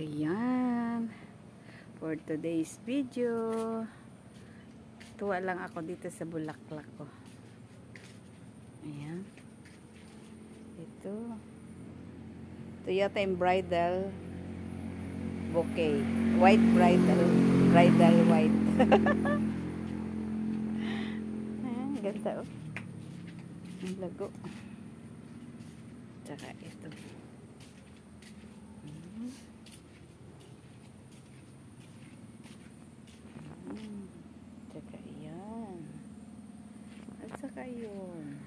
Ayan. For today's video, tuwa lang ako dito sa bulaklak ko. Ayan. Ito yata yung bridal bouquet. White bridal. Bridal white. Ayan, ganda oh. Ang lago. Tsaka ito. Tsaka yan. At saka yun.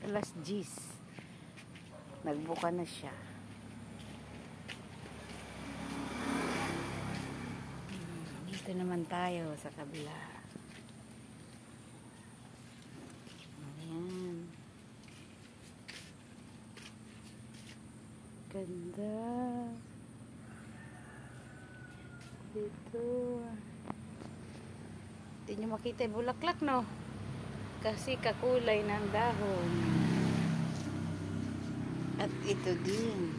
Alas 10. Nagbuka na siya. Dito naman tayo sa kabila. Ayan. Ganda. Dito. Hindi nyo makita yung bulaklak, no? Kasi kakulay ng dahon. At ito din.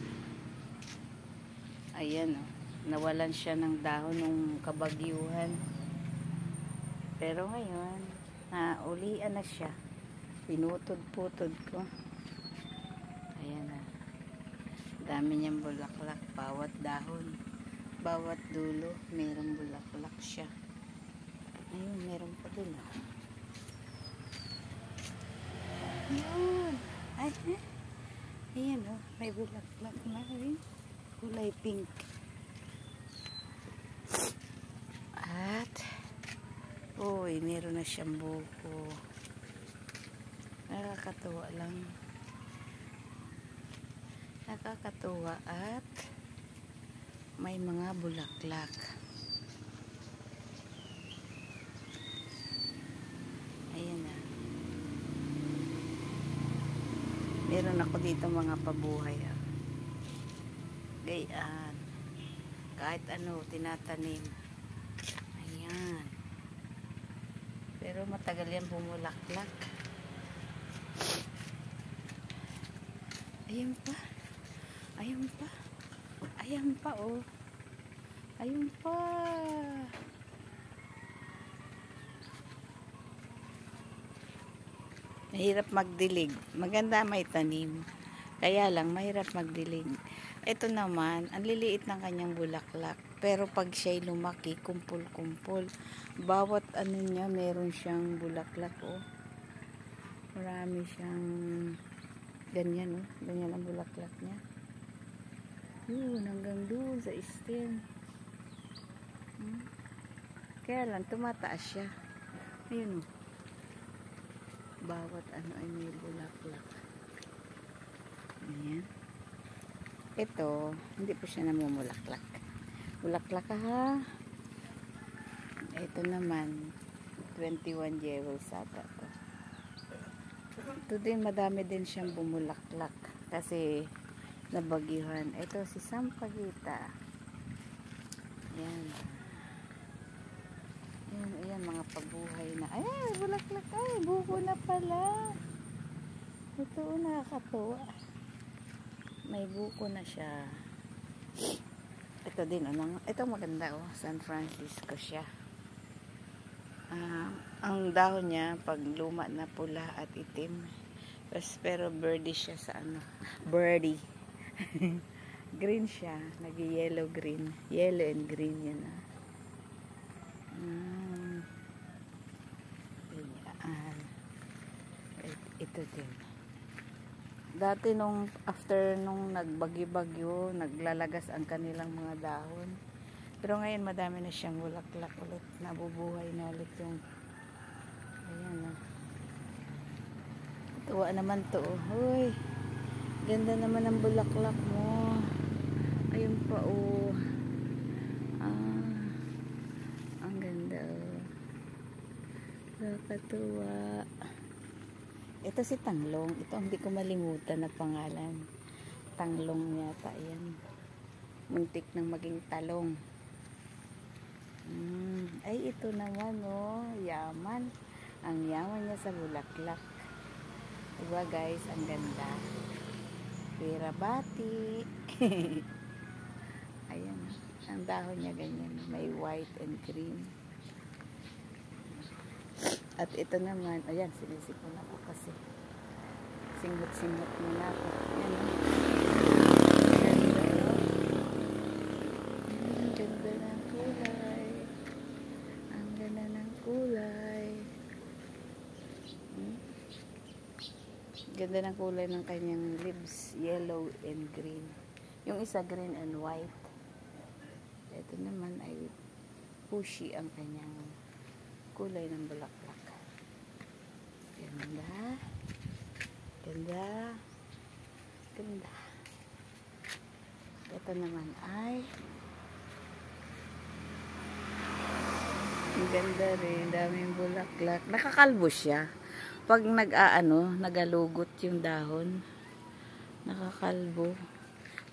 Ayan, oh. Nawalan siya ng dahon nung kabagyuhan. Pero ngayon, naulian na siya. Pinutod-putod ko. Ayan na. Dami niyang bulaklak. Bawat dahon, bawat dulo, mayroong bulaklak siya. Ayun, meron pa dun. Ayun. Ay, ayan o. May bulaklak na rin. Kulay pink. At, uy, meron na siyang buko. Nakakatuwa lang. Nakakatuwa at may mga bulaklak. Ayan na. Meron ako dito mga pabuhay. Gayaan. Kahit ano, tinatanim. Ayan. Pero matagal yan bumulaklak. Ayan pa. Ayan pa. Ayan pa, oh. Ayan pa. Mahirap magdilig. Maganda may tanim. Kaya lang, mahirap magdilig. Ito naman, ang liliit ng kanyang bulaklak. Pero pag siya'y lumaki, kumpul-kumpul. Bawat ano niya, meron siyang bulaklak, oh. Marami siyang ganyan, oh. Ganyan ang bulaklak niya. Yun, hanggang doon sa stem. Kaya lang, tumataas siya. Ayun, oh. Bawat ano ay may bulaklak. Ayan. Ito, hindi po siya namumulaklak. Bulaklak ha. Ito naman, 21 jewels ata to. Ito din, madami din siyang bumulaklak. Kasi, nabagyuhan. Ito, si Sampaguita. Ayan. Ayan, mga pabuhay na. Ay, bulaklak. Ay, buko na pala. Ito, nakakatuwa. May buko na siya. Ito din, ito maganda, oh. San Francisco siya. Ang dahon niya, pag luma na pula at itim. Pero birdie siya sa ano. Birdie. Green siya. Nag-yellow green. Yellow and green yan, ah. Ito din. Dati after nung nagbagi-bagyo, naglalagas ang kanilang mga dahon. Pero ngayon madami na siyang bulaklak ulit. Nabubuhay na ulit yung ayan na. Tuwa naman to. Hoy, ganda naman ang bulaklak mo. Ayun pa, oh. Ang ganda, oh. Nakakatuwa. Ito si Tanglong. Ito hindi ko malimutan na pangalan. Tanglong yata yan. Muntik nang maging talong. Ay, ito naman, oh. Yaman. Ang yaman niya sa bulaklak. Diba, guys? Ang ganda. Pirabati. Ayan. Ang dahon niya ganyan. May white and green. At ito naman, ayan, sinisipon ako kasi. Singot-singot muna ako. Ayan, oh. Ganda, no? Ganda ng kulay. Ang ganda ng kulay. Ganda ng kulay ng kanyang leaves. Yellow and green. Yung isa green and white. Ito naman ay pushy ang kanyang kulay ng bulaklak. Ganda. Ganda. Ganda. Ito naman ay ang ganda rin. Daming bulaklak. Nakakalbo siya. Pag nagalugot yung dahon. Nakakalbo.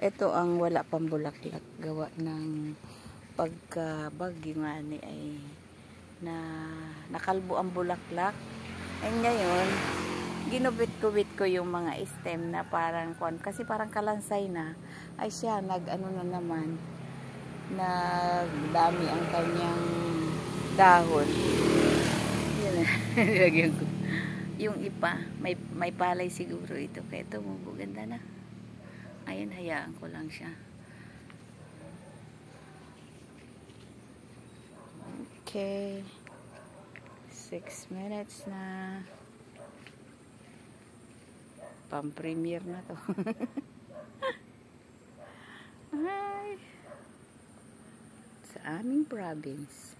Ito ang wala pang bulaklak. Gawa ng pagkabagyo nga ni ay nakalbo ang bulaklak. And ngayon, ginubit-kubit ko yung mga stem na parang kasi parang kalansay na. Ay siya, nag-ano na naman, nagdami ang kanyang dahon. Yan na, nilagyan ko. Yung ipa, may palay siguro ito. Kaya ito, ganda na. Ayun, hayaan ko lang siya. Okay. 6 minutes na. Pang-premiere na to. Hi. Sa aming province.